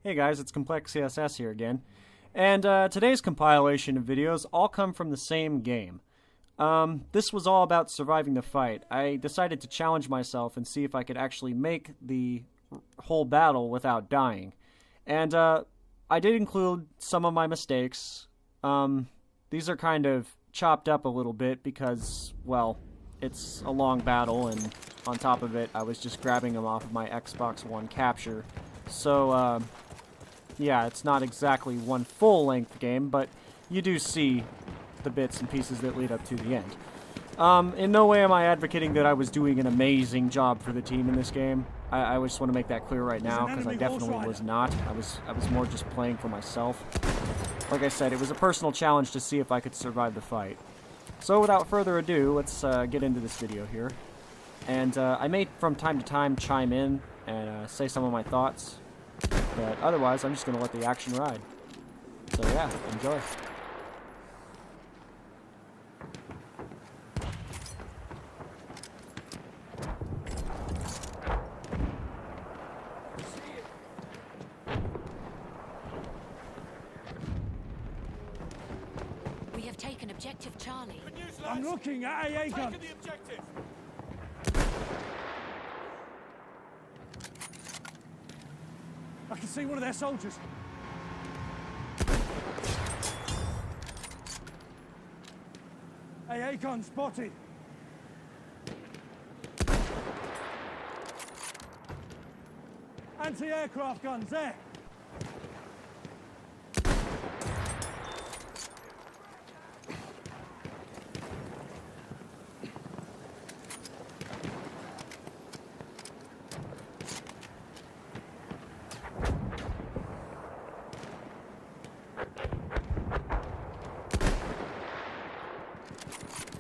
Hey guys, it's Complex CSS here again. And today's compilation of videos all come from the same game. This was all about surviving the fight. I decided to challenge myself and see if I could actually make the whole battle without dying. And I did include some of my mistakes. These are kind of chopped up a little bit because, well, it's a long battle, and on top of it, I was just grabbing them off of my Xbox One capture. So, yeah, it's not exactly one full-length game, but you do see the bits and pieces that lead up to the end. In no way am I advocating that I was doing an amazing job for the team in this game. I just want to make that clear right now, because I definitely was not. I was more just playing for myself. Like I said, it was a personal challenge to see if I could survive the fight. So without further ado, let's get into this video here. And I may from time to time chime in and say some of my thoughts, but otherwise I'm just going to let the action ride. So yeah, enjoy. We have taken objective Charlie. I'm looking at AA gun. Taking the objective. I can see one of their soldiers. AA gun spotted. Anti-aircraft guns there.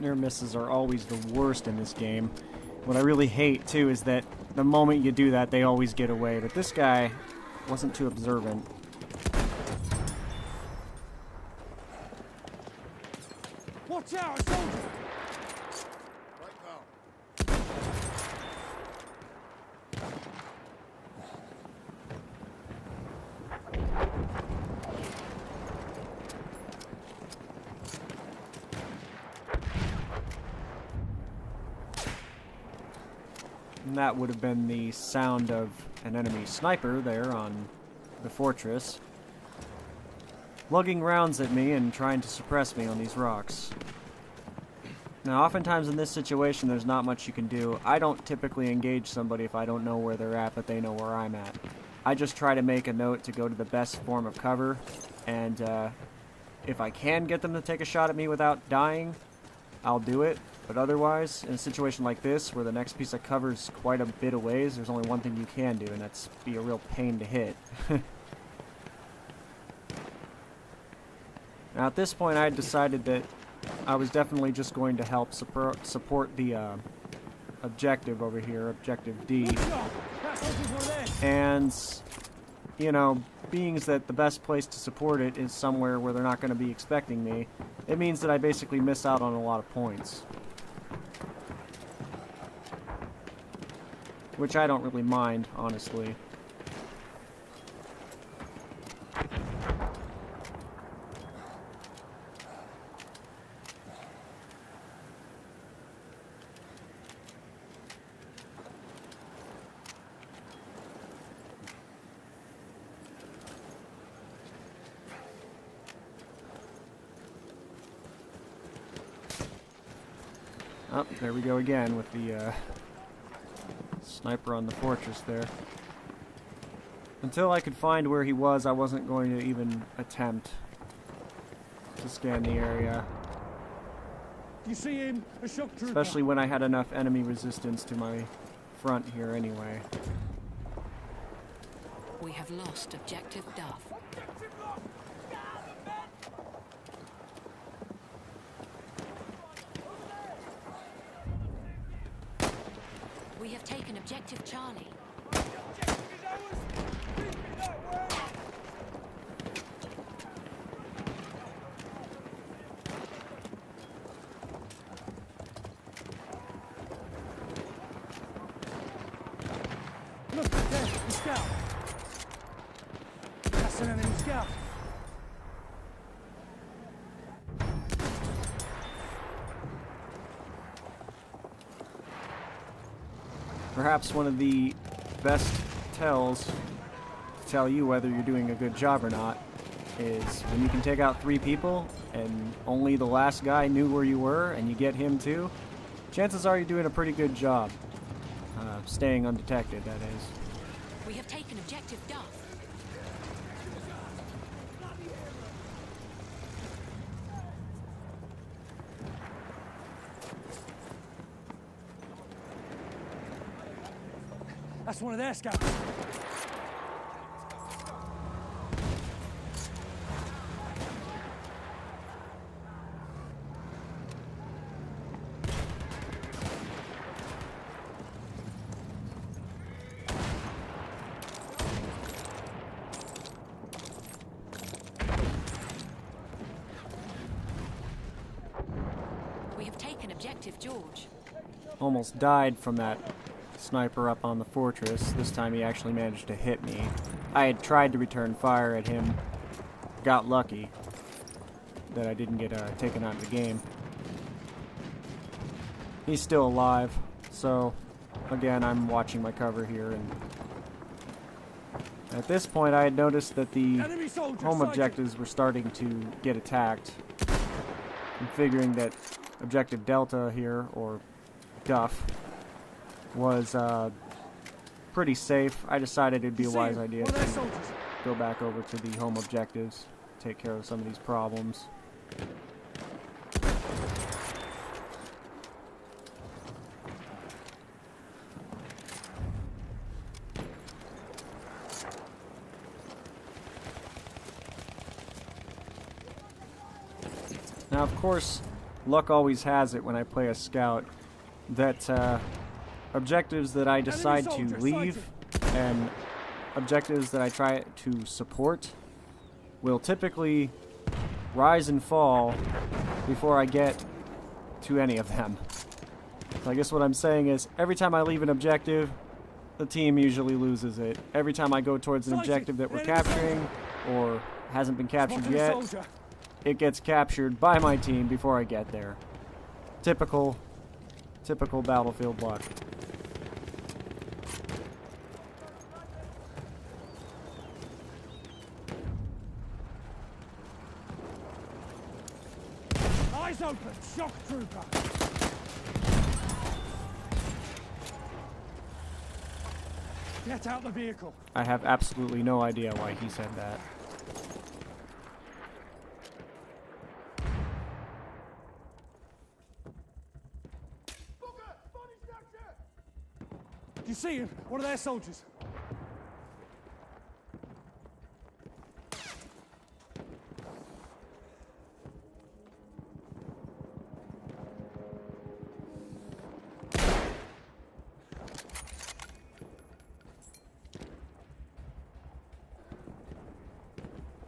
Near misses are always the worst in this game. What I really hate, too, is that the moment you do that, they always get away. But this guy wasn't too observant. Watch out, a soldier! Right now. And that would have been the sound of an enemy sniper there on the fortress, lugging rounds at me and trying to suppress me on these rocks. Now, oftentimes in this situation, there's not much you can do. I don't typically engage somebody if I don't know where they're at, but they know where I'm at. I just try to make a note to go to the best form of cover, and if I can get them to take a shot at me without dying, I'll do it. But otherwise, in a situation like this, where the next piece of cover is quite a bit of ways, there's only one thing you can do, and that's be a real pain to hit. Now, at this point, I had decided that I was definitely just going to help support the objective over here, Objective D. Good shot. That soldier's one of theirs. And, you know, being that the best place to support it is somewhere where they're not going to be expecting me, it means that I basically miss out on a lot of points. Which I don't really mind, honestly. Oh, there we go again with the sniper on the fortress there. Until I could find where he was, I wasn't going to even attempt to scan the area. You see him? A shock trooper. Especially when I had enough enemy resistance to my front here anyway. We have lost objective Duff. We have taken objective Charlie. Look, there, the scout. That's an enemy scout. Perhaps one of the best tells to tell you whether you're doing a good job or not is when you can take out 3 people and only the last guy knew where you were and you get him too. Chances are you're doing a pretty good job. Staying undetected, that is. We have taken objective Duff. That's one of their scouts. We have taken objective George. Almost died from that sniper up on the fortress. This time he actually managed to hit me. I had tried to return fire at him. Got lucky that I didn't get taken out of the game. He's still alive, so again I'm watching my cover here, and at this point I had noticed that the Enemy soldier home sighted. objectives were starting to get attacked. I'm figuring that objective Delta here, or Duff, was pretty safe. I decided it'd be a See wise him? idea One of their to soldiers. go back over to the home objectives, take care of some of these problems. Now, of course, luck always has it when I play a scout that objectives that I decide to soldier leave and objectives that I try to support will typically rise and fall before I get to any of them. So I guess what I'm saying is every time I leave an objective, the team usually loses it. Every time I go towards an Sighted. objective that we're Enemy soldier. capturing or hasn't been captured Spotted a yet, soldier. it gets captured by my team before I get there. Typical battlefield luck. Eyes open. Shock trooper. Get out the vehicle. I have absolutely no idea why he said that. You see him? One of their soldiers.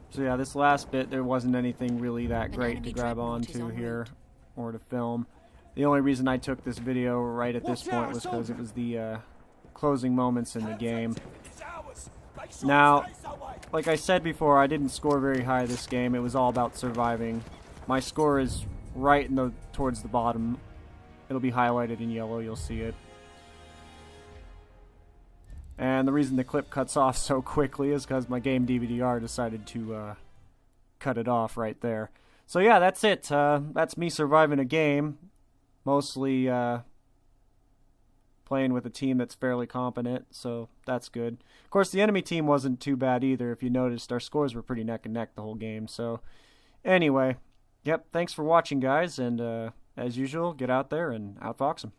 So yeah, this last bit, there wasn't anything really that An great to enemy grab dreadnought is onto en here route. or to film. The only reason I took this video right at this Watch out, point was because soldier! it was the closing moments in the game. It's ours. Make sure Now, it stays that way. like I said before, I didn't score very high this game. It was all about surviving. My score is right in the towards the bottom. It'll be highlighted in yellow, you'll see it. And the reason the clip cuts off so quickly is because my game DVD-R decided to cut it off right there. So yeah, that's it. That's me surviving a game. Mostly playing with a team that's fairly competent, so that's good. Of course, the enemy team wasn't too bad either. If you noticed, our scores were pretty neck and neck the whole game. So anyway, yep, thanks for watching, guys, and as usual, get out there and outfox them.